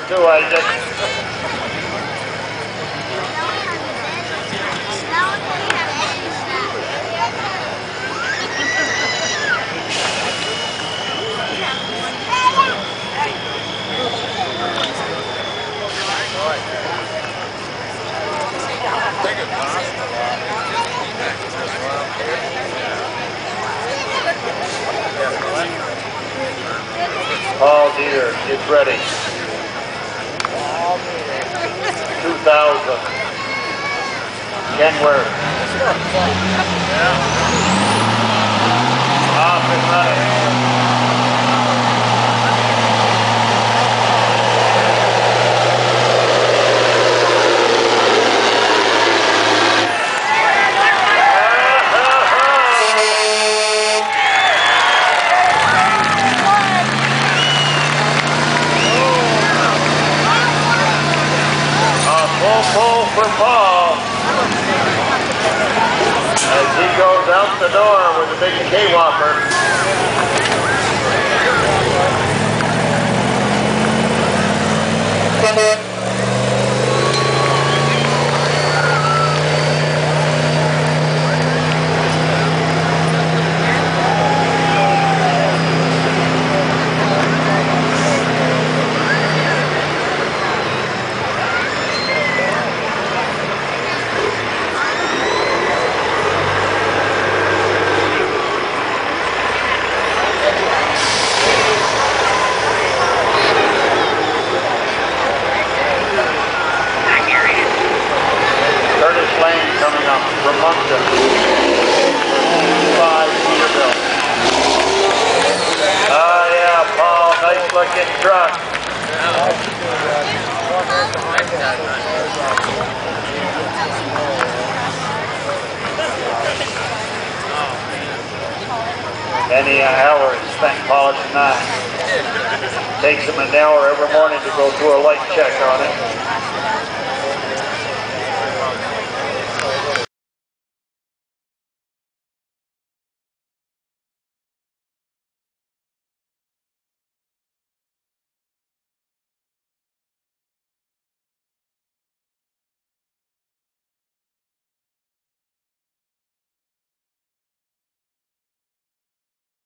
too, Isaac. Paul Dieter, get ready. 2000. Kenworth. Off and running. Pull for Paul as he goes out the door with a big K-Whopper. Moncton, 5 Peterbilt. Oh yeah, Paul, nice looking truck. Many hours spent polishing that. Takes him an hour every morning to go through a light check on it.